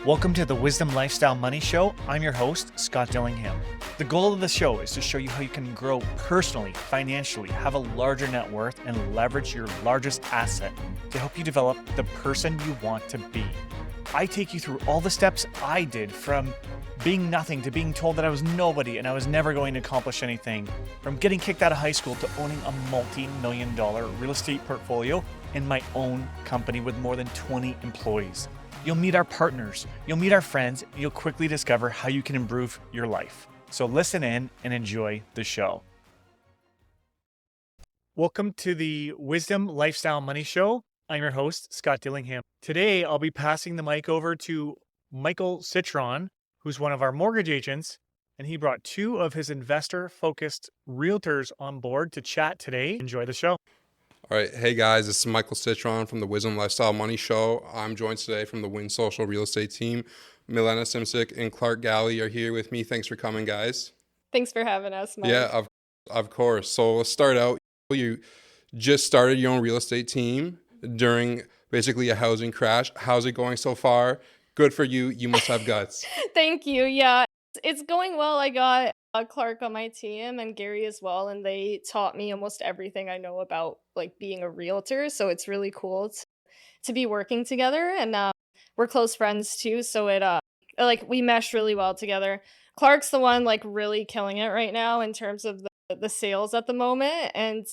Welcome to the Wisdom Lifestyle Money Show. I'm your host, Scott Dillingham. The goal of the show is to show you how you can grow personally, financially, have a larger net worth, and leverage your largest asset to help you develop the person you want to be. I take you through all the steps I did from being nothing to being told that I was nobody and I was never going to accomplish anything, from getting kicked out of high school to owning a multi-million-dollar real estate portfolio in my own company with more than 20 employees. You'll meet our partners, you'll meet our friends, and you'll quickly discover how you can improve your life. So listen in and enjoy the show. Welcome to the Wisdom Lifestyle Money Show. I'm your host, Scott Dillingham. Today, I'll be passing the mic over to Michael Citron, who's one of our mortgage agents, and he brought two of his investor-focused realtors on board to chat today. Enjoy the show. All right. Hey, guys. This is Michael Citron from the Wisdom Lifestyle Money Show. I'm joined today from the Win Social Real Estate team. Milena Simsic and Clark Galley are here with me. Thanks for coming, guys. Thanks for having us, Mike. Yeah, of course. So let's start out. You just started your own real estate team during basically a housing crash. How's it going so far? Good for you. You must have guts. Thank you. Yeah, it's going well. I got Clark on my team and Gary as well, and they taught me almost everything I know about like being a realtor. So it's really cool to be working together, and we're close friends too. So it like we mesh really well together. Clark's the one like really killing it right now in terms of the sales at the moment, and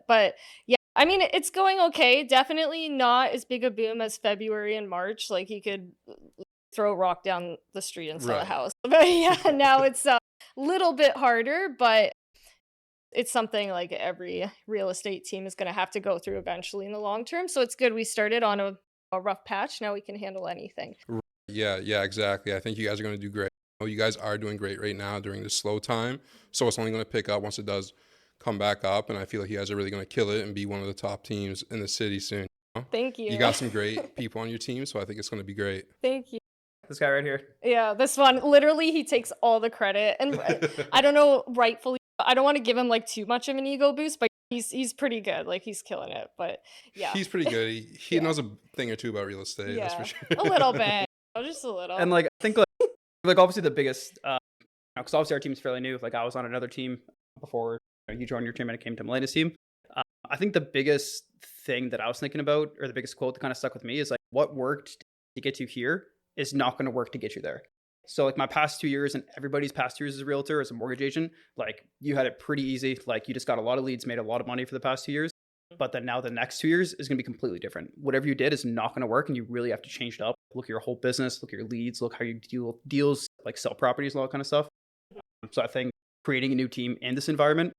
but yeah, I mean it's going okay. Definitely not as big a boom as February and March. Like you could throw a rock down the street and sell a house. But yeah, now it's a little bit harder, but it's something like every real estate team is going to have to go through eventually in the long term. So it's good we started on a rough patch. Now we can handle anything. Yeah, exactly. I think you guys are going to do great. You guys are doing great right now during this slow time. So it's only going to pick up once it does come back up. And I feel like you guys are really going to kill it and be one of the top teams in the city soon. Thank you. You got some great people on your team, so I think it's going to be great. Thank you. This guy right here. Yeah, this one, literally, he takes all the credit. And I don't know, rightfully, I don't want to give him like too much of an ego boost, but he's pretty good. Like he's killing it. But yeah. He's pretty good. He knows a thing or two about real estate, Yeah, that's for sure. a little bit. Just a little. And like I think like obviously the biggest because obviously our team's fairly new. Like I was on another team before you joined your team and it came to Milena's team. I think the biggest thing that I was thinking about, or the biggest quote that kind of stuck with me, is like what worked to get you here is not going to work to get you there. So like my past 2 years and everybody's past 2 years as a realtor, as a mortgage agent, like you had it pretty easy. Like you just got a lot of leads, made a lot of money for the past 2 years. But then now the next 2 years is going to be completely different. Whatever you did is not going to work, and you really have to change it up. Look at your whole business, look at your leads, look how you deal with deals, like sell properties and all that kind of stuff. So I think creating a new team in this environment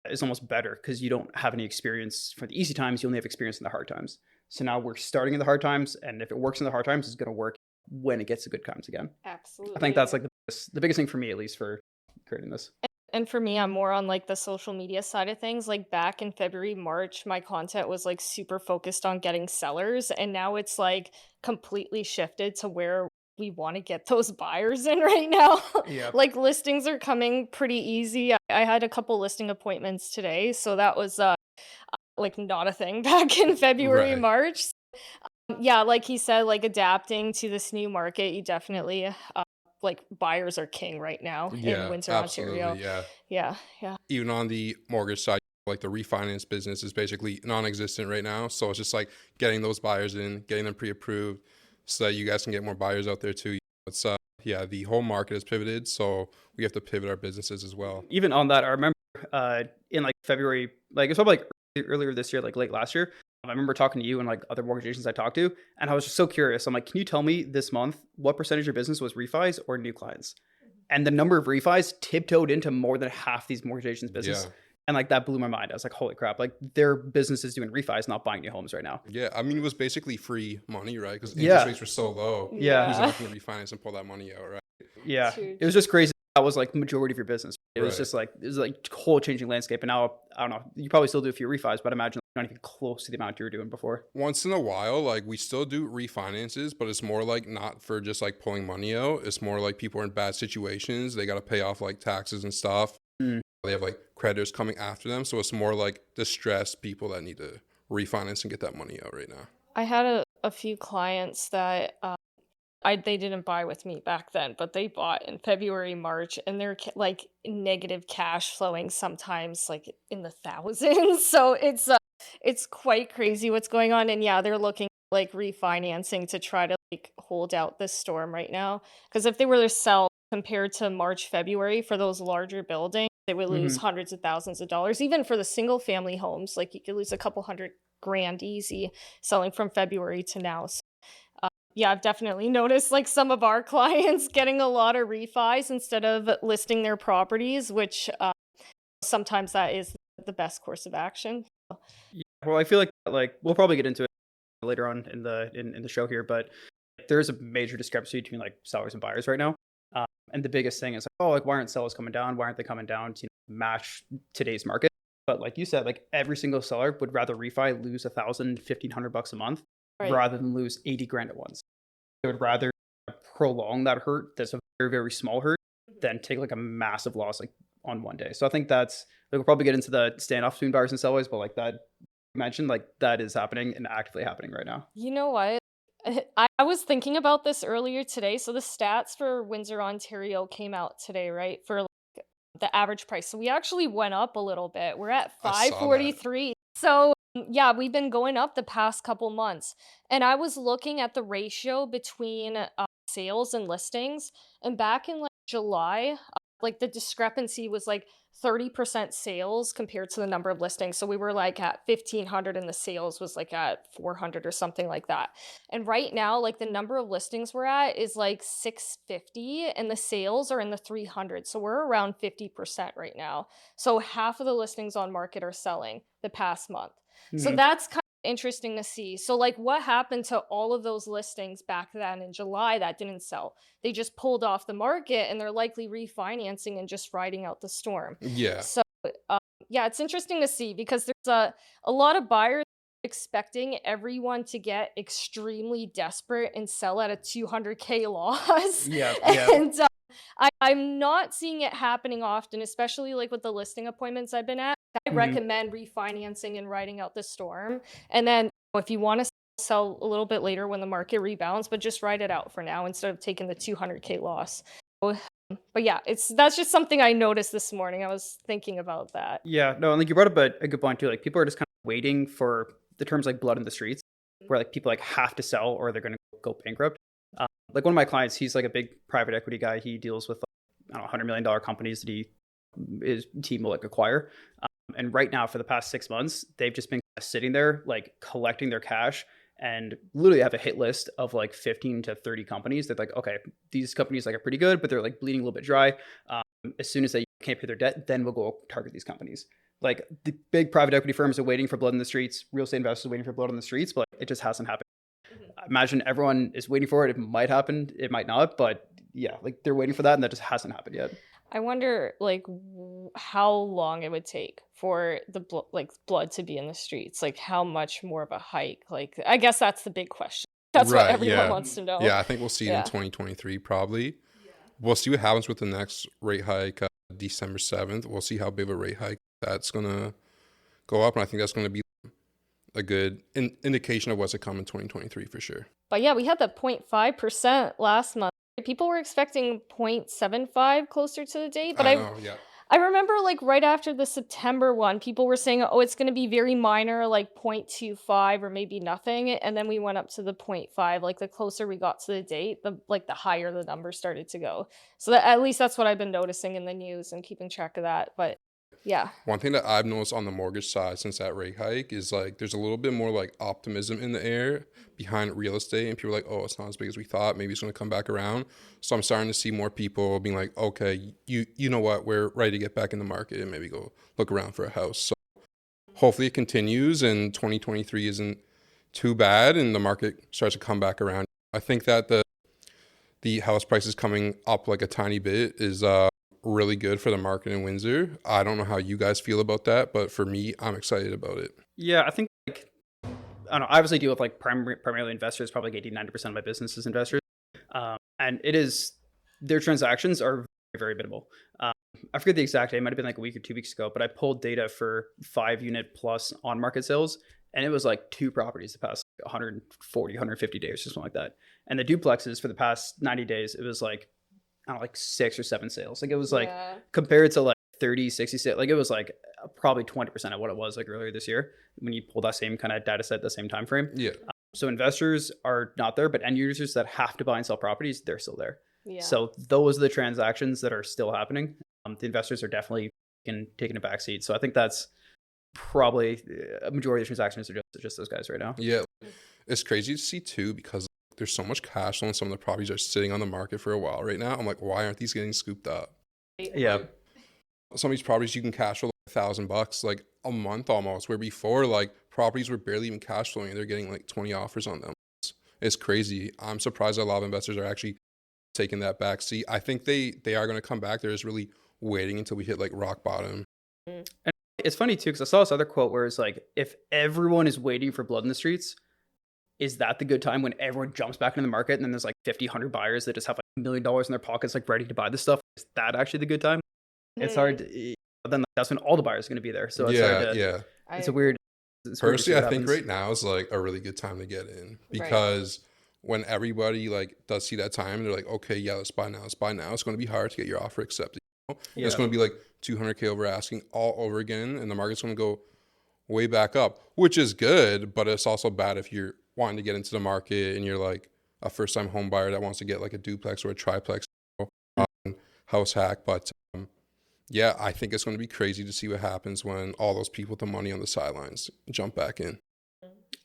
is almost better because you don't have any experience for the easy times. You only have experience in the hard times. So now we're starting in the hard times, and if it works in the hard times, it's going to work when it gets to good times again. Absolutely. I think that's like the biggest thing for me, at least, for creating this. And for me, I'm more on like the social media side of things. Like back in February, March, my content was like super focused on getting sellers. And now it's like completely shifted to where we want to get those buyers in right now. Yeah. Like listings are coming pretty easy. I had a couple listing appointments today. So that was like not a thing back in February, Right. March. Yeah, like he said, like adapting to this new market, you definitely like buyers are king right now in Windsor, Ontario. Yeah. Yeah. Even on the mortgage side, like the refinance business is basically non-existent right now. So it's just like getting those buyers in, getting them pre-approved so that you guys can get more buyers out there too. It's the whole market has pivoted, so we have to pivot our businesses as well. Even on that, I remember in like February, like it's probably like earlier this year, like late last year, I remember talking to you and like other mortgage agents I talked to, and I was just so curious. I'm like, can you tell me this month what percentage of your business was refis or new clients? And the number of refis tiptoed into more than half these mortgage agents' business. Yeah. And like that blew my mind. I was like, holy crap, like their business is doing refis, not buying new homes right now. Yeah, I mean, it was basically free money, right? Because Yeah. interest rates were so low. Yeah. Who's not going to refinance and pull that money out, right? Yeah. It's huge. It was just crazy. That was like the majority of your business. It was Right. just like, it was like whole changing landscape. And now, I don't know, you probably still do a few refis, but imagine not even close to the amount you were doing before. Once in a while, like we still do refinances, but it's more like not for just like pulling money out. It's more like people are in bad situations. They got to pay off like taxes and stuff. They have like creditors coming after them. So it's more like distressed people that need to refinance and get that money out right now. I had a few clients that they didn't buy with me back then, but they bought in February, March, and they're like negative cash flowing sometimes like in the thousands. So it's quite crazy what's going on. And yeah, they're looking like refinancing to try to like hold out this storm right now. Because if they were to sell compared to March, February for those larger buildings, they would lose Hmm. hundreds of thousands of dollars. Even for the single family homes, like you could lose a couple hundred grand easy selling from February to now. So, yeah, I've definitely noticed like some of our clients getting a lot of refis instead of listing their properties, which sometimes that is the best course of action. Yeah, well, I feel like we'll probably get into it later on in the show here, but there's a major discrepancy between like sellers and buyers right now. And the biggest thing is like, oh, like why aren't sellers coming down? Why aren't they coming down to match today's market? But like you said, like every single seller would rather refi lose $1,000, $1,500 a month Right. rather than lose 80 grand at once. They would rather prolong that hurt that's a very, very small hurt than take like a massive loss like on one day. So I think that's like we'll probably get into the standoff between buyers and sellers, but like that you mentioned, like that is happening and actively happening right now. You know what? I was thinking about this earlier today. So the stats for Windsor, Ontario came out today, right? For like the average price. So we actually went up a little bit. We're at I saw that. 543. So yeah, we've been going up the past couple months. And I was looking at the ratio between sales and listings. And back in like July, like the discrepancy was like 30% sales compared to the number of listings. So we were like at 1,500 and the sales was like at 400 or something like that. And right now, like the number of listings we're at is like 650 and the sales are in the 300. So we're around 50% right now. So half of the listings on market are selling the past month. So Mhm. that's kind of interesting to see. So like what happened to all of those listings back then in July that didn't sell? They just pulled off the market and they're likely refinancing and just riding out the storm. Yeah. So yeah, it's interesting to see because there's a lot of buyers expecting everyone to get extremely desperate and sell at a 200K loss. Yeah, yeah. And I'm not seeing it happening often, especially like with the listing appointments I've been at. I Mhm. recommend refinancing and riding out the storm. And then if you want to sell a little bit later when the market rebounds, but just ride it out for now instead of taking the 200K loss. But yeah, that's just something I noticed this morning. I was thinking about that. Yeah, no, and like you brought up a good point too. Like people are just kind of waiting for the terms like blood in the streets, where like people like have to sell or they're going to go bankrupt. Like one of my clients, he's like a big private equity guy. He deals with I don't know $100 million companies that his team will like acquire. And right now, for the past 6 months, they've just been sitting there like collecting their cash and literally have a hit list of like 15 to 30 companies that like, okay, these companies like are pretty good, but they're like bleeding a little bit dry. As soon as they can't pay their debt, then we'll go target these companies. Like the big private equity firms are waiting for blood in the streets. Real estate investors are waiting for blood in the streets, but it just hasn't happened. I imagine everyone is waiting for it. It might happen. It might not. But yeah, like they're waiting for that and that just hasn't happened yet. I wonder like how long it would take for the blood to be in the streets. Like how much more of a hike? Like I guess that's the big question. That's what Right. everyone Yeah. wants to know. Yeah. I think we'll see it in Yeah. 2023 probably. We'll see what happens with the next rate hike, December 7th. We'll see how big of a rate hike that's going to go up. And I think that's going to be a good indication of what's to come in 2023 for sure. But yeah, we had the 0.5% last month. People were expecting 0.75 closer to the date, but I know, yeah. I remember like right after the September one, people were saying, oh, it's going to be very minor, like 0.25 or maybe nothing. And then we went up to the 0.5. Like the closer we got to the date, the higher the number started to go. So at least that's what I've been noticing in the news and keeping track of that. But yeah. One thing that I've noticed on the mortgage side since that rate hike is like there's a little bit more like optimism in the air behind real estate, and people are like, oh, it's not as big as we thought. Maybe it's going to come back around. So I'm starting to see more people being like, okay, you know what, we're ready to get back in the market and maybe go look around for a house. So hopefully it continues and 2023 isn't too bad and the market starts to come back around. I think that the house prices coming up like a tiny bit is really good for the market in Windsor. I don't know how you guys feel about that, but for me, I'm excited about it. Yeah, I think like I don't know. I obviously deal with like primarily investors. Probably like 80-90% of my business is investors, and it is their transactions are very, very minimal. I forget the exact date. It might have been like a week or 2 weeks ago, but I pulled data for 5 unit plus on market sales, and it was like 2 properties the past 140, 150 days or something like that. And the duplexes for the past 90 days, it was like, I don't know, like 6 or 7 sales. Like it was like Yeah. compared to like 30, 60 sales, like it was like probably 20% of what it was like earlier this year when you pull that same kind of data set, the same time frame. Yeah. So investors are not there, but end users that have to buy and sell properties, they're still there. Yeah. So those are the transactions that are still happening. The investors are definitely taking a back seat. So I think that's probably a majority of the transactions are just those guys right now. Yeah. It's crazy to see too, because there's so much cash flow and some of the properties are sitting on the market for a while right now. I'm like, why aren't these getting scooped up? Yeah. Some of these properties you can cash flow like $1,000 like a month almost, where before like properties were barely even cash flowing and they're getting like 20 offers on them. It's crazy. I'm surprised that a lot of investors are actually taking that back seat. I think they are going to come back. They're just really waiting until we hit like rock bottom. And it's funny too, because I saw this other quote where it's like, if everyone is waiting for blood in the streets, is that the good time when everyone jumps back into the market and then there's like 50, 100 buyers that just have like $1 million in their pockets, like ready to buy this stuff? Is that actually the good time? It's hard. Then that's when all the buyers are going to be there. So it's hard to, it's a weird. Personally, I think right now is like a really good time to get in, because when everybody like does see that time, they're like, okay, yeah, let's buy now. It's going to be hard to get your offer accepted. It's going to be like 200K over asking all over again, and the market's going to go way back up, which is good, but it's also bad if you're wanting to get into the market and you're like a first-time home buyer that wants to get like a duplex or a triplex house hack. But yeah, I think it's going to be crazy to see what happens when all those people with the money on the sidelines jump back in.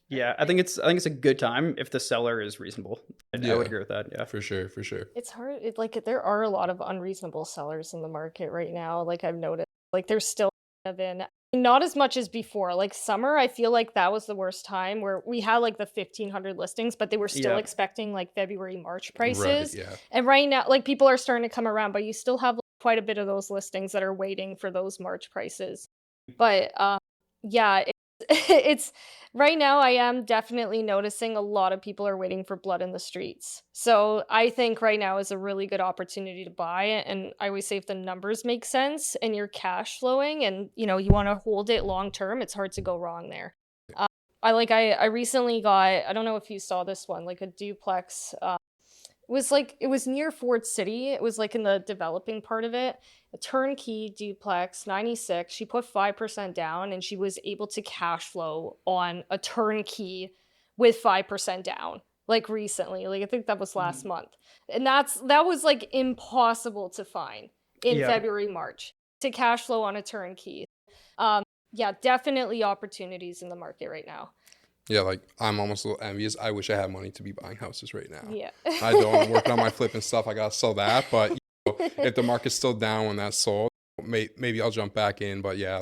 Yeah, I think it's a good time if the seller is reasonable. I would agree with that. Yeah, for sure. It's hard. Like there are a lot of unreasonable sellers in the market right now. Like I've noticed, like there's still kind of not as much as before. Like summer, I feel like that was the worst time where we had like the 1,500 listings, but they were still expecting like February, March prices. Right, yeah. And right now, like people are starting to come around, but you still have quite a bit of those listings that are waiting for those March prices. But yeah, it's right now I am definitely noticing a lot of people are waiting for blood in the streets. So I think right now is a really good opportunity to buy. And I always say if the numbers make sense and you're cash flowing and you want to hold it long term, it's hard to go wrong there. I recently got, I don't know if you saw this one, like a duplex. It was near Ford City. It was like in the developing part of it. A turnkey duplex, 96. She put 5% down and she was able to cash flow on a turnkey with 5% down. Like recently, like I think that was last month. And that was like impossible to find in February, March to cash flow on a turnkey. Yeah, definitely opportunities in the market right now. Yeah, like I'm almost a little envious. I wish I had money to be buying houses right now. Yeah. I don't. I'm working on my flip and stuff. I got to sell that. But if the market's still down when that's sold, maybe I'll jump back in. But yeah,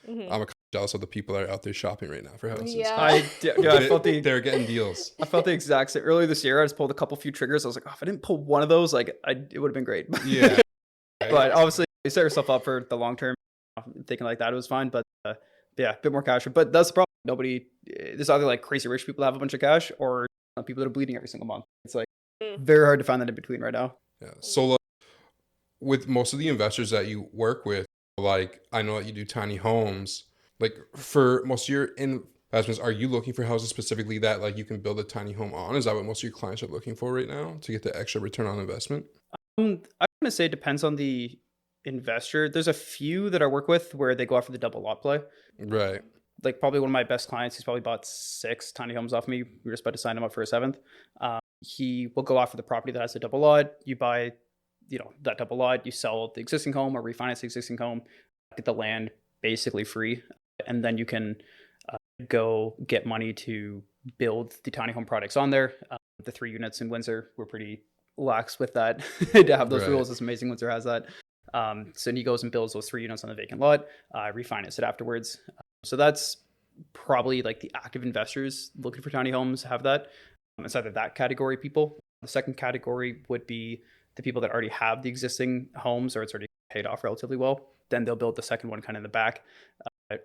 I'm kind of jealous of the people that are out there shopping right now for houses. Yeah. I felt they're getting deals. I felt the exact same. Earlier this year, I just pulled a few triggers. I was like, oh, if I didn't pull one of those, like it would have been great. Yeah. But obviously, you set yourself up for the long term. Thinking like that, it was fine. But yeah, a bit more cash. But that's the problem. There's either like crazy rich people that have a bunch of cash or people that are bleeding every single month. It's like very hard to find that in between right now. Yeah. So like, with most of the investors that you work with, like I know that you do tiny homes, like for most of your investments, are you looking for houses specifically that like you can build a tiny home on? Is that what most of your clients are looking for right now to get the extra return on investment? I'm going to say it depends on the investor. There's a few that I work with where they go after the double lot play. Right. Like probably one of my best clients, he's probably bought 6 tiny homes off me. We were just about to sign him up for a 7th. He will go after the property that has a double lot. You buy, that double lot, you sell the existing home or refinance the existing home, get the land basically free. And then you can go get money to build the tiny home products on there. The 3 units in Windsor, we're pretty lax with that to have those rules. It's amazing Windsor has that. So he goes and builds those 3 units on the vacant lot, refinance it afterwards. So that's probably like the active investors looking for tiny homes have that. It's either that category people. The second category would be the people that already have the existing homes or it's already paid off relatively well. Then they'll build the second one kind of in the back.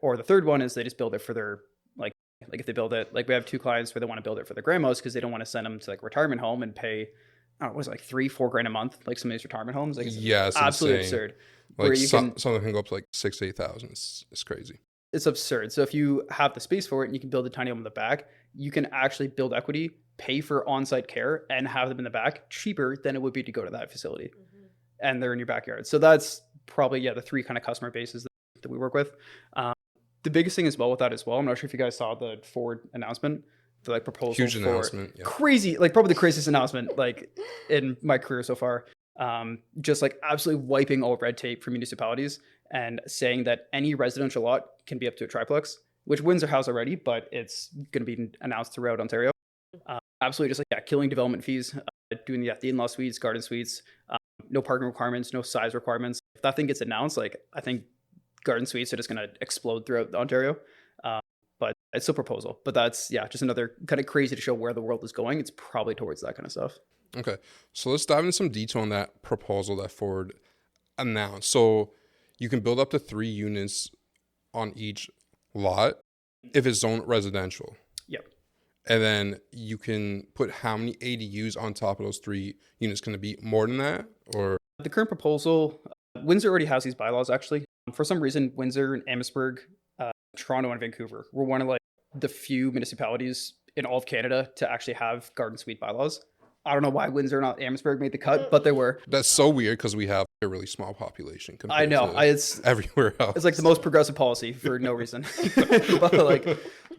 Or the third one is they just build it for their, like if they build it, like we have 2 clients where they want to build it for their grandmas because they don't want to send them to like retirement home and pay, I don't know, what was it, like $3-4 grand a month, like some of these retirement homes. Like it's it's absolutely insane. absurd. Like some of them can go up to like 6,000 to 8,000. It's crazy. it's absurd. So if you have the space for it and you can build a tiny home in the back, you can actually build equity, pay for on-site care, and have them in the back cheaper than it would be to go to that facility. And they're in your backyard. So that's probably the three kind of customer bases that we work with. The biggest thing as well with that as well, I'm not sure if you guys saw the Ford announcement, the like proposal. Huge for announcement. Yeah. crazy, like probably the craziest announcement like in my career so far. Just like absolutely wiping all red tape for municipalities and saying that any residential lot can be up to a triplex, which Windsor has already, but it's going to be announced throughout Ontario. Absolutely just like killing development fees, doing the in-law suites, garden suites, no parking requirements, no size requirements. If that thing gets announced, like I think garden suites are just going to explode throughout Ontario. But it's a proposal. But that's just another kind of crazy to show where the world is going. It's probably towards that kind of stuff. Okay, so let's dive into some detail on that proposal that Ford announced. So you can build up to 3 units on each lot if it's zoned residential. Yep. And then you can put how many ADUs on top of those 3 units? Can it be more than that? Or the current proposal, Windsor already has these bylaws actually. For some reason, Windsor and Amherstburg, Toronto and Vancouver were one of like the few municipalities in all of Canada to actually have garden suite bylaws. I don't know why Windsor, not Amherstburg, made the cut, but they were. That's so weird because we have a really small population compared I know. to It's everywhere else. It's like the most progressive policy for no reason. But like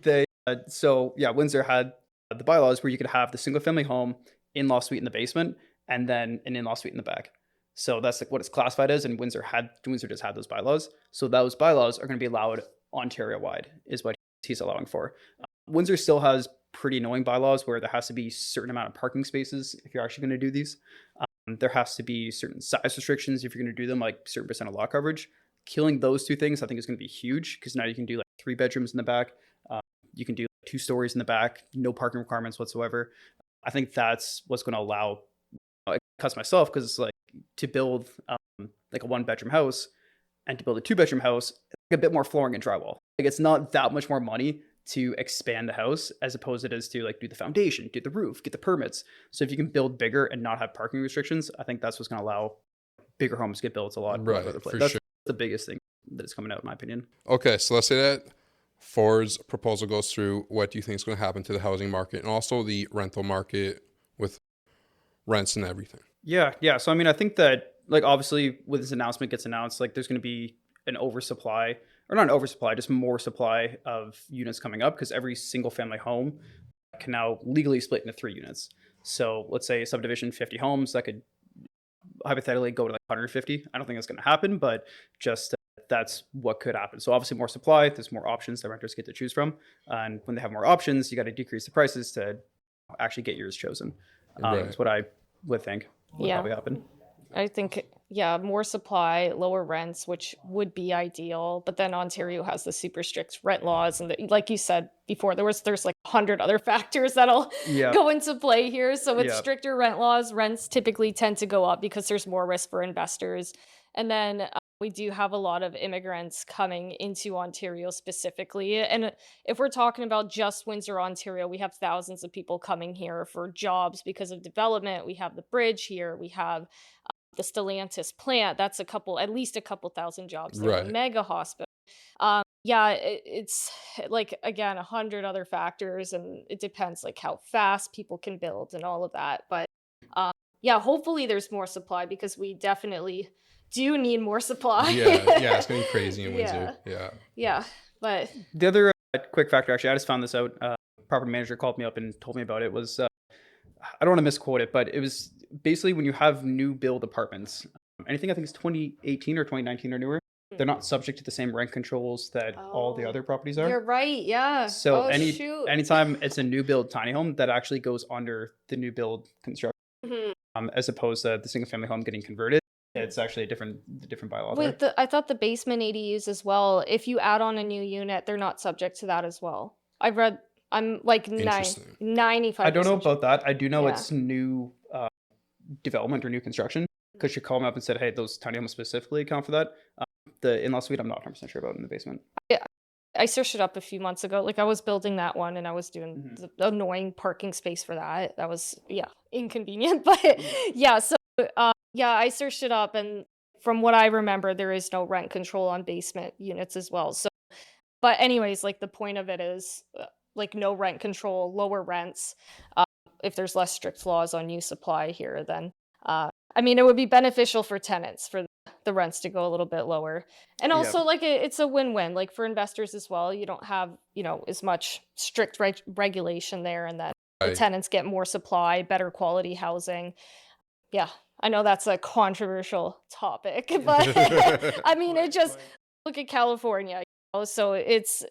they, Windsor had the bylaws where you could have the single family home, in-law suite in the basement, and then an in-law suite in the back. So that's like what it's classified as, and Windsor just had those bylaws. So those bylaws are going to be allowed Ontario-wide, is what he's allowing for. Windsor still has pretty annoying bylaws where there has to be a certain amount of parking spaces if you're actually going to do these. There has to be certain size restrictions if you're going to do them, like certain percent of lot coverage. Killing those 2 things, I think, is going to be huge because now you can do like 3 bedrooms in the back. You can do 2 stories in the back, no parking requirements whatsoever. I think that's what's going to allow cuts myself because like to build like a 1-bedroom house and to build a 2-bedroom house, like a bit more flooring and drywall. Like it's not that much more money to expand the house as opposed to to like do the foundation, do the roof, get the permits. So if you can build bigger and not have parking restrictions, I think that's what's going to allow bigger homes to get built a lot. Right, That's sure. the biggest thing that is coming out, in my opinion. Okay, so let's say that Ford's proposal goes through. What do you think is going to happen to the housing market and also the rental market with rents and everything? Yeah. So I mean, I think that like obviously when this announcement gets announced, like there's going to be an oversupply, or not an oversupply, just more supply of units coming up because every single family home can now legally split into 3 units. So let's say a subdivision, 50 homes, that could hypothetically go to like 150. I don't think that's going to happen, but just that's what could happen. So obviously more supply, there's more options that renters get to choose from. And when they have more options, you got to decrease the prices to actually get yours chosen. Right. That's what I would think would probably happen. I think, more supply, lower rents, which would be ideal. But then Ontario has the super strict rent laws. And like you said before, there's like 100 other factors that'll go into play here. So with stricter rent laws, rents typically tend to go up because there's more risk for investors. And then we do have a lot of immigrants coming into Ontario specifically. And if we're talking about just Windsor, Ontario, we have thousands of people coming here for jobs because of development. We have the bridge here. We have the Stellantis plant. That's at least a couple thousand jobs there. Right. A mega hospital. It's like, again, 100 other factors, and it depends like how fast people can build and all of that. But hopefully there's more supply because we definitely do need more supply. It's getting crazy in Windsor. Yeah, but the other quick factor, actually, I just found this out. Property manager called me up and told me about it. Was I don't want to misquote it, but it was basically when you have new build apartments, anything I think it's 2018 or 2019 or newer, they're not subject to the same rent controls that all the other properties are. You're right, yeah. So anytime it's a new build tiny home, that actually goes under the new build construction, as opposed to the single family home getting converted. It's actually a different bylaw. Wait, I thought the basement ADUs as well, if you add on a new unit, they're not subject to that as well. I'm like 95%. I don't know about that. I do know it's new development or new construction because she called me up and said, hey, those tiny homes specifically account for that. The in-law suite, I'm not 100% sure about in the basement. I searched it up a few months ago. Like I was building that one and I was doing the annoying parking space for that. That was, inconvenient. But so I searched it up, and from what I remember, there is no rent control on basement units as well. So But anyways, like the point of it is like no rent control, lower rents. Uh, if there's less strict laws on new supply here, then I mean it would be beneficial for tenants for the rents to go a little bit lower. And Yeah. also like it's a win-win like for investors as well. You don't have, as much strict regulation there, and then the Right. tenants get more supply, better quality housing. Yeah, I know that's a controversial topic, but I mean, it just look at California. So it's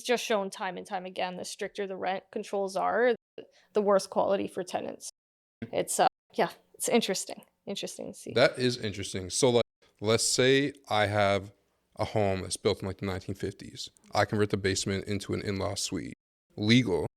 just shown time and time again. The stricter the rent controls are, the worse quality for tenants. It's it's interesting to see. That is interesting. So, like, let's say I have a home that's built in like the 1950s. I convert the basement into an in-law suite. Legal.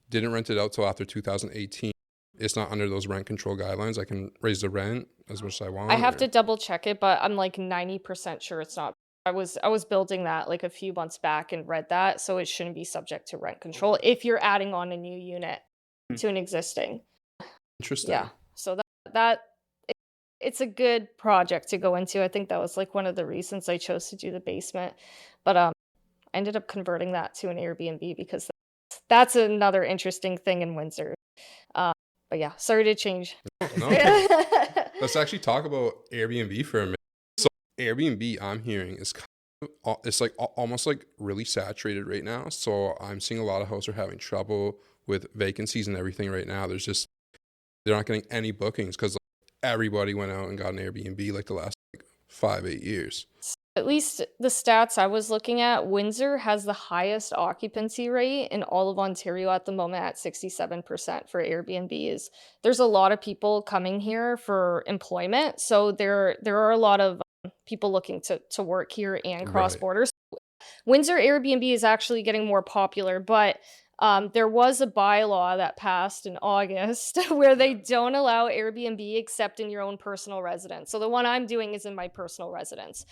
Didn't rent it out till after 2018. It's not under those rent control guidelines. I can raise the rent as much as I want. I have or- to double check it, but I'm like 90% sure it's not. I was building that like a few months back and read that, so it shouldn't be subject to rent control if you're adding on a new unit to an existing. Interesting. Yeah. So it's a good project to go into. I think that was like one of the reasons I chose to do the basement. But I ended up converting that to an Airbnb because that's another interesting thing in Windsor. But yeah, sorry to change. No. Let's actually talk about Airbnb for a minute. So Airbnb, I'm hearing, is kind of, it's like almost like really saturated right now. So I'm seeing a lot of hosts are having trouble with vacancies and everything right now. They're not getting any bookings because everybody went out and got an Airbnb like the last 5-8 years. At least the stats I was looking at, Windsor has the highest occupancy rate in all of Ontario at the moment at 67% for Airbnbs. There's a lot of people coming here for employment, so there are a lot of people looking to work here and cross Right. borders. Windsor Airbnb is actually getting more popular, but there was a bylaw that passed in August where they don't allow Airbnb except in your own personal residence. So the one I'm doing is in my personal residence.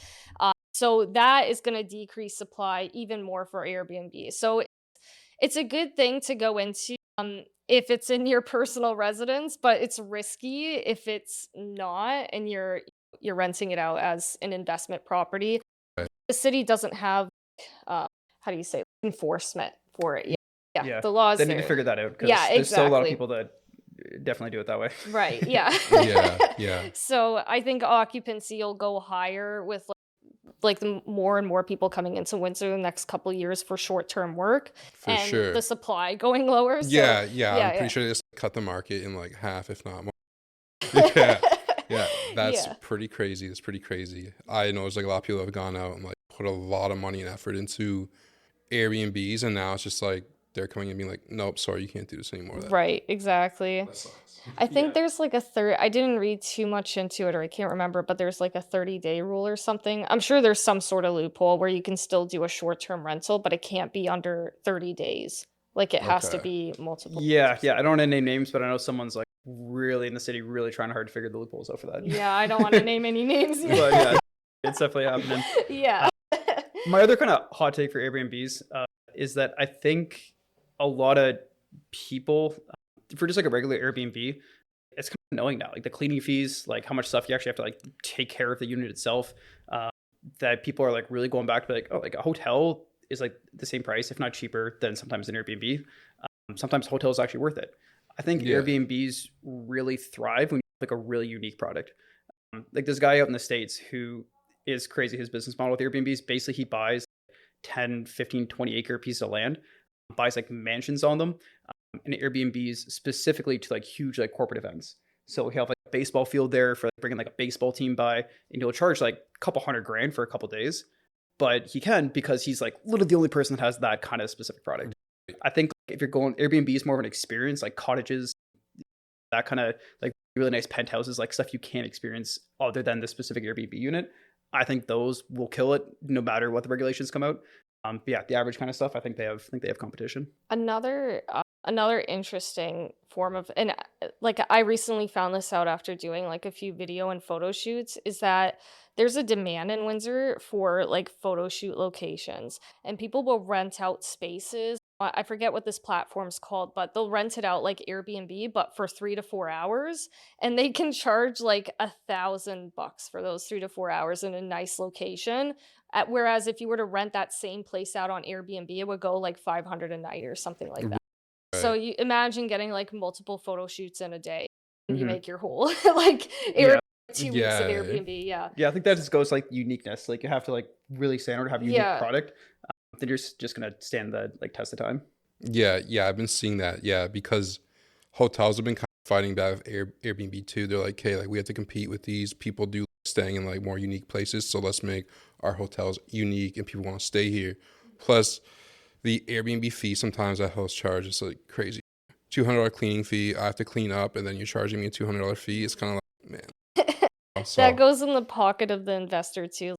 So that is going to decrease supply even more for Airbnb. So it's a good thing to go into if it's in your personal residence, but it's risky if it's not and you're renting it out as an investment property. Right. The city doesn't have how do you say enforcement for it. Yeah. The laws They need to there. figure that out because Yeah, there's still a lot of exactly. people that definitely do it that way. Right, yeah. Yeah. So I think occupancy will go higher with like the more and more people coming into Windsor the next couple years for short-term work, For and sure. the supply going lower. So, Yeah. yeah, I'm pretty yeah. sure they just cut the market in like half, if not more. Yeah. That's Yeah. pretty crazy. That's pretty crazy. I know there's like a lot of people that have gone out and like put a lot of money and effort into Airbnbs, and now it's just like they're coming and being like, nope, sorry, you can't do this anymore. Right, exactly. That sucks. I think there's like I didn't read too much into it or I can't remember, but there's like a 30-day rule or something. I'm sure there's some sort of loophole where you can still do a short-term rental, but it can't be under 30 days. Like it has to Okay. be multiple. Yeah. I don't want to name names, but I know someone's like really in the city, really trying hard to figure the loopholes out for that. Yeah, I don't want to name any names. But yeah, it's definitely happening. Yeah. My other kind of hot take for Airbnbs is that I think a lot of people, for just like a regular Airbnb, it's kind of annoying now. Like the cleaning fees, like how much stuff you actually have to like take care of the unit itself. That people are like really going back to like, oh, like a hotel is like the same price, if not cheaper, than sometimes an Airbnb. Sometimes hotels are actually worth it. I think Yeah. Airbnbs really thrive when you have like a really unique product. Like this guy out in the States who is crazy. His business model with Airbnbs, basically he buys 10, 15, 20 acre piece of land, buys like mansions on them, and Airbnbs specifically to like huge like corporate events. So he'll have like a baseball field there for like, bringing like a baseball team by, and he'll charge like a couple $100,000 for a couple days. But he can because he's like literally the only person that has that kind of specific product. I think if you're going, Airbnb is more of an experience, like cottages, that kind of like really nice penthouses, like stuff you can't experience other than the specific Airbnb unit. I think those will kill it no matter what the regulations come out. But yeah, the average kind of stuff, I think they have competition. Another interesting form of, and like I recently found this out after doing like a few video and photo shoots, is that there's a demand in Windsor for like photo shoot locations, and people will rent out spaces I forget what this platform's called, but they'll rent it out like Airbnb, but for 3 to 4 hours, and they can charge like $1,000 for those 3 to 4 hours in a nice location. Whereas if you were to rent that same place out on Airbnb, it would go like 500 a night or something like that. So Right. you imagine getting like multiple photo shoots in a day, and you Mhm. make your whole like Yeah. 2 weeks of Yeah. Airbnb. Yeah. Yeah, I think that just goes to, like, uniqueness. Like, you have to, like, really stand out or have a unique Yeah. product. Then you're just gonna stand the, like, test of time. Yeah, I've been seeing that. Yeah, because hotels have been kind of fighting back with Airbnb too. They're like, hey, like we have to compete with these people do staying in like more unique places, so let's make our hotels unique and people want to stay here. Plus, the Airbnb fee sometimes that host charge is like crazy. $200 cleaning fee. I have to clean up, and then you're charging me a $200 fee. It's kind of like, man. That So goes in the pocket of the investor too.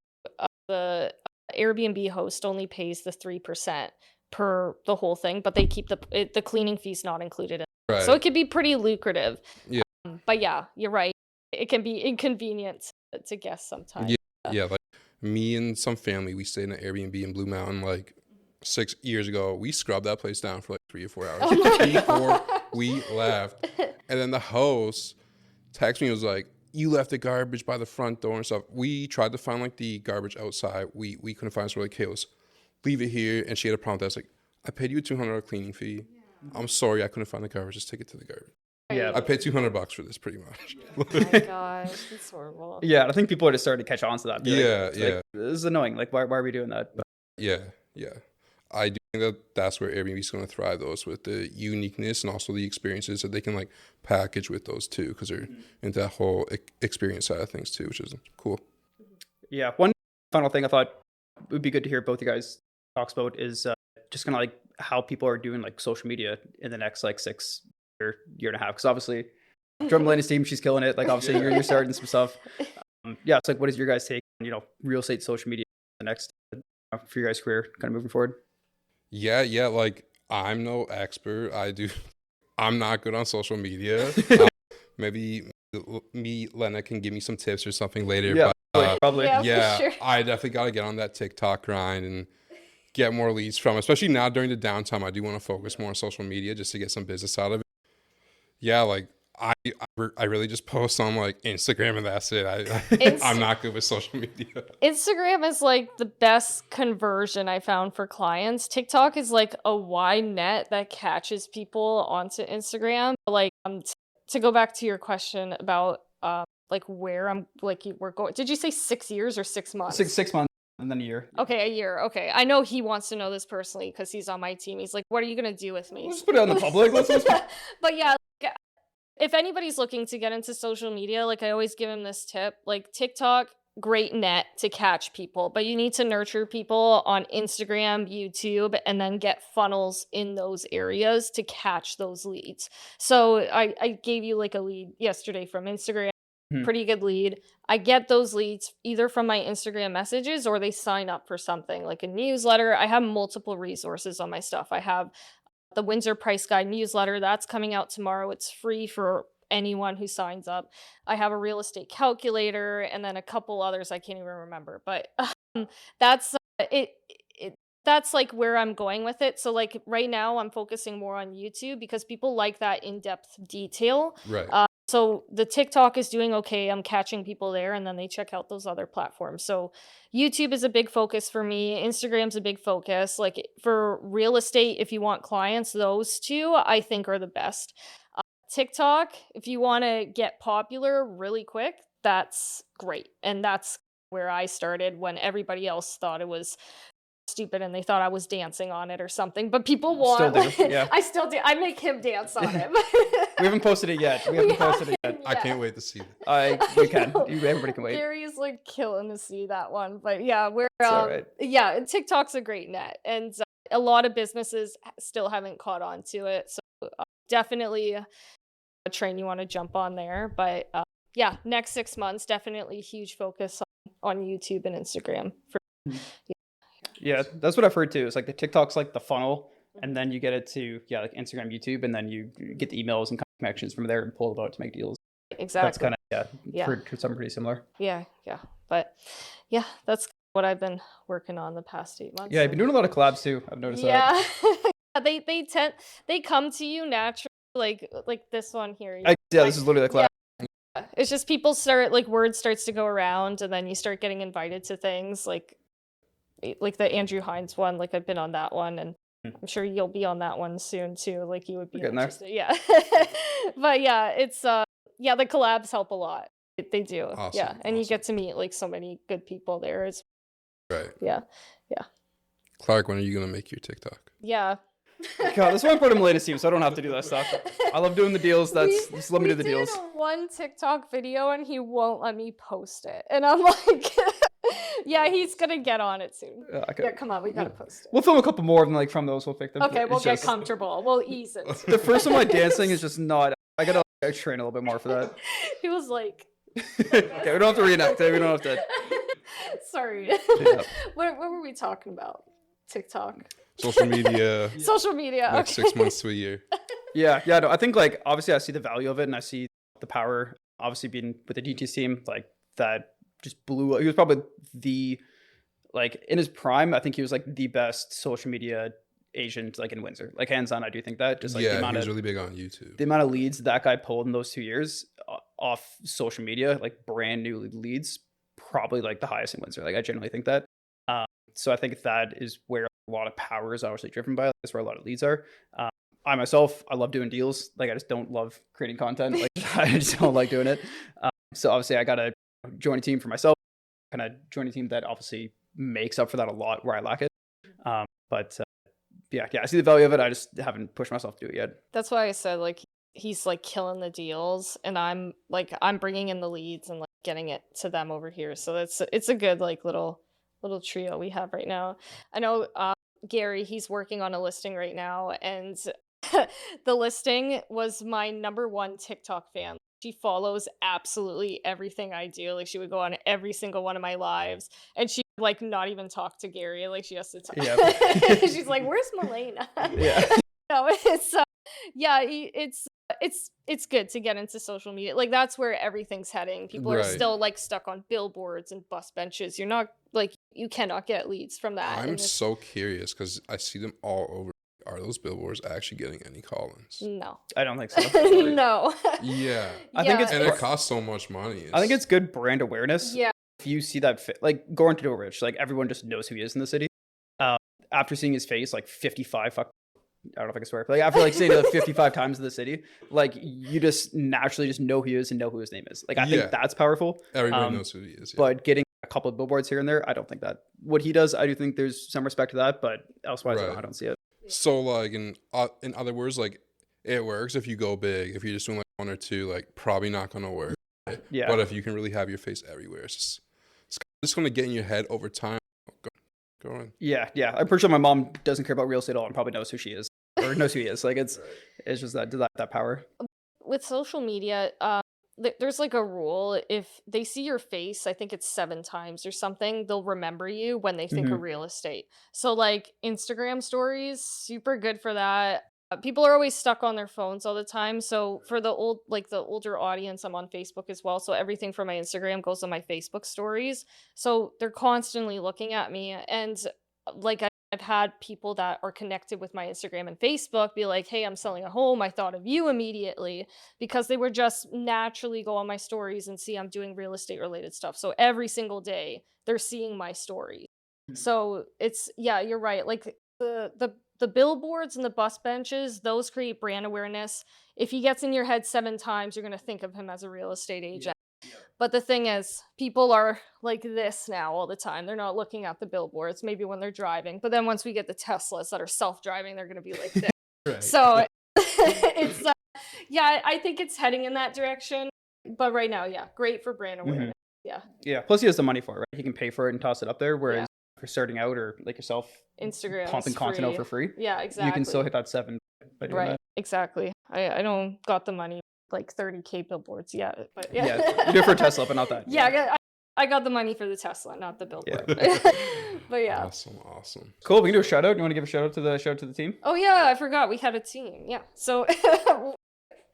The Airbnb host only pays the 3% per the whole thing, but they keep the cleaning fees not included in it. So right, it could be pretty lucrative. yeah, But yeah, you're right. It can be inconvenient to guests sometimes. yeah. Like me and some family, we stayed in an Airbnb in Blue Mountain like 6 years ago. We scrubbed that place down for like 3 or 4 hours Oh my before gosh. we left. And then the host texted me and was like, you left the garbage by the front door and stuff. We tried to find like the garbage outside. We couldn't find it. So we're like, hey, let's leave it here. And she had a problem with that. I was like, I paid you a $200 cleaning fee. I'm sorry I couldn't find the garbage. Just take it to the garbage. Yeah. I paid $200 for this pretty much. Oh my gosh, that's horrible. Yeah, and I think people are just starting to catch on to that. Be like, Yeah, it's like, this is annoying. Like, why are we doing that? But Yeah. I do think that that's where Airbnb is going to thrive, though, is with the uniqueness and also the experiences that they can like package with those too, because they're into that whole experience side of things too, which is cool. yeah, one final thing I thought would be good to hear both you guys talks about is just kind of like how people are doing like social media in the next like year and a half. Because obviously, Jordan Milena's team, she's killing it. Like obviously, you're starting some stuff. Yeah, it's like, what is your guys' take on real estate social media the next for your guys' career, kind of moving forward? Yeah. Like I'm no expert. I'm not good on social media. Maybe Lena can give me some tips or something later. Yeah, But probably. Yeah. yeah, For sure. I definitely got to get on that TikTok grind and get more leads from, especially now during the downtime. I do want to focus more on social media just to get some business out of it. Yeah, like I really just post on like Instagram and that's it. I'm not good with social media. Instagram is like the best conversion I found for clients. TikTok is like a wide net that catches people onto Instagram. Like to go back to your question about like where I'm like we're going. Did you say 6 years or 6 months? 6 months and then a year. Okay, a year. Okay, I know he wants to know this personally because he's on my team. He's like, "What are you gonna do with me?" Let's put it on the public. But yeah, like, if anybody's looking to get into social media, like I always give him this tip, like TikTok, great net to catch people, but you need to nurture people on Instagram, YouTube, and then get funnels in those areas to catch those leads. So I gave you like a lead yesterday from Instagram, pretty good lead. I get those leads either from my Instagram messages or they sign up for something like a newsletter. I have multiple resources on my stuff. I have the Windsor Price Guide newsletter that's coming out tomorrow. It's free for anyone who signs up. I have a real estate calculator and then a couple others I can't even remember. But that's it. That's like where I'm going with it. So like right now I'm focusing more on YouTube because people like that in-depth detail. Right. So the TikTok is doing okay. I'm catching people there and then they check out those other platforms. So YouTube is a big focus for me. Instagram's a big focus. Like for real estate, if you want clients, those two I think are the best. TikTok, if you want to get popular really quick, that's great. And that's where I started when everybody else thought it was stupid and they thought I was dancing on it or something. But people want Still do, yeah. I still do. I make him dance on it. We haven't posted it yet. We haven't posted it yet. I can't wait to see that. We can. Everybody can wait. Gary's like killing to see that one. But yeah, we're all right. yeah, TikTok's a great net. And a lot of businesses still haven't caught on to it. So definitely a train you want to jump on there. But yeah, next 6 months, definitely huge focus on YouTube and Instagram. Yeah, that's what I've heard too. It's like the TikTok's like the funnel, and then you get it to like Instagram, YouTube, and then you get the emails and connections from there and pull it out to make deals. Exactly. That's kind of for something pretty similar. Yeah. But yeah, that's what I've been working on the past 8 months. Yeah, I've been doing a lot of collabs too. I've noticed that. Yeah. they come to you naturally, like this one here. Yeah, this is literally like It's just people start like word starts to go around, and then you start getting invited to things like the Andrew Hines one. Like I've been on that one, and I'm sure you'll be on that one soon too. Like you would be interested. Yeah. But yeah, it's yeah, the collabs help a lot. They do. Awesome, Yeah, and you awesome. get to meet like so many good people there. Right. Yeah. Clark, when are you gonna make your TikTok? Yeah. God, this one part of Milena's team, so I don't have to do that stuff. I love doing the deals. Just let me do the deals. We did one TikTok video and he won't let me post it, and I'm like, yeah, he's gonna get on it soon. Okay. Yeah, come on, we gotta post it. We'll film a couple more, and like from those, we'll pick them. Okay, we'll It's get just- comfortable. We'll ease it. The first one, like dancing, is just not. I gotta train a little bit more for that. He was like, Okay, we don't have to reenact it. We don't have to. sorry. Yeah. What were we talking about? TikTok. Social media, Social media. like Okay. 6 months to a year. Yeah. No, I think like obviously I see the value of it, and I see the power. Obviously, being with the DT team, like that just blew. He was probably like in his prime. I think he was like the best social media agent like in Windsor. Like hands on, I do think that. Just like the Yeah, amount he was of really big on YouTube. the amount of leads that guy pulled in those 2 years off social media, like brand new leads, probably like the highest in Windsor. Like I generally think that. So I think that is where a lot of power is obviously driven by. That's where a lot of leads are. I myself, I love doing deals. Like I just don't love creating content. Like I just don't like doing it. So obviously I gotta join a team for myself. Kind of join a team that obviously makes up for that a lot where I lack it. But yeah, I see the value of it. I just haven't pushed myself to do it yet. That's why I said like he's like killing the deals, and I'm bringing in the leads and like getting it to them over here. So it's a good like little trio we have right now. I know Gary, he's working on a listing right now, and the listing was my #1 TikTok fan. She follows absolutely everything I do. Like she would go on every single one of my lives, and she would like not even talk to Gary. Like she has to talk. Yeah. She's like, "Where's Milena?" Yeah. No, it's yeah, it's good to get into social media. Like that's where everything's heading. People are Right. still like stuck on billboards and bus benches. You're not like you cannot get leads from that. I'm and it's- so curious because I see them all over. Are those billboards actually getting any call-ins? no. I don't think so. No. Yeah. I think Yeah, it's And it costs so much money. I think it's good brand awareness. yeah. If you see that, like Goran Todorovic, like everyone just knows who he is in the city. After seeing his face like 55, I don't know if I can swear, but like after like seeing it like 55 times in the city, like you just naturally just know who he is and know who his name is. Like I Yeah. think that's powerful. Everybody knows who he is. Yeah. But getting a couple of billboards here and there, I don't think that. What he does, I do think there's some respect to that, but elsewise, Right. I don't see it. So like in other words, like it works if you go big. If you're just doing like 1 or 2, like probably not gonna work. Yeah. But if you can really have your face everywhere, it's just gonna get in your head over time. Go on. Yeah. I'm pretty sure my mom doesn't care about real estate at all and probably knows who she is or knows who he is. Like it's just that power. With social media, there's like a rule. If they see your face, I think it's 7 times or something, they'll remember you when they think of real estate. So like Instagram stories, super good for that. People are always stuck on their phones all the time. So for the older audience, I'm on Facebook as well. So everything from my Instagram goes on my Facebook stories. So they're constantly looking at me. And like I've had people that are connected with my Instagram and Facebook be like, "Hey, I'm selling a home. I thought of you immediately," because they would just naturally go on my stories and see I'm doing real estate related stuff. So every single day they're seeing my stories. So it's, yeah, you're right. Like the billboards and the bus benches, those create brand awareness. If he gets in your head 7 times, you're going to think of him as a real estate agent. But the thing is, people are like this now all the time. They're not looking at the billboards, maybe when they're driving. But then once we get the Teslas that are self-driving, they're going to be like this. Right. So it's, yeah, I think it's heading in that direction. But right now, yeah, great for brand awareness. Yeah. Plus he has the money for it, right? He can pay for it and toss it up there. Whereas if you're starting out or like yourself, Instagram pumping is content out free. for free, Yeah, exactly. you can still hit that 7 by doing Right, that. exactly. I don't got the money like 30K billboards yet, but yeah. Yeah, you do it for Tesla, but not that. Yeah, I got the money for the Tesla, not the billboard. But yeah. Awesome. Cool. We can do a shout out. You want to give a shout out to the team? Oh yeah, I forgot we had a team. Yeah. So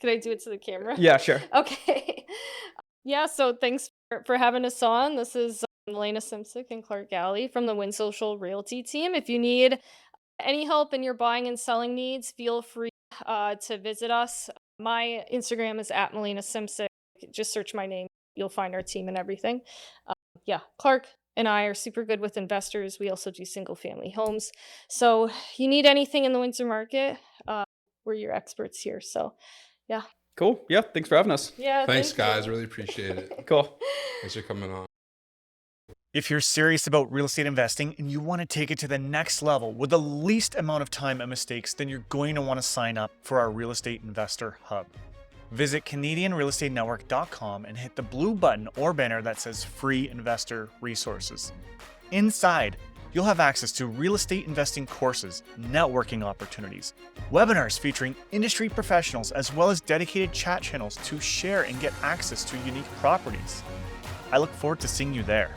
could I do it to the camera? Yeah, sure. Okay. Yeah, so thanks for having us on. This is Milena Simsic and Clark Galley from the Win Social Realty team. If you need Any help in your buying and selling needs, feel free to visit us. My Instagram is at Milena Simsic. Just search my name. You'll find our team and everything. Yeah, Clark and I are super good with investors. We also do single family homes. So you need anything in the Windsor market, we're your experts here. So yeah. Cool. Yeah. Thanks for having us. Yeah. Thanks, thank you. guys. Really appreciate it. Cool. Thanks for coming on. If you're serious about real estate investing and you want to take it to the next level with the least amount of time and mistakes, then you're going to want to sign up for our Real Estate Investor Hub. Visit CanadianRealEstateNetwork.com and hit the blue button or banner that says Free Investor Resources. Inside, you'll have access to real estate investing courses, networking opportunities, webinars featuring industry professionals, as well as dedicated chat channels to share and get access to unique properties. I look forward to seeing you there.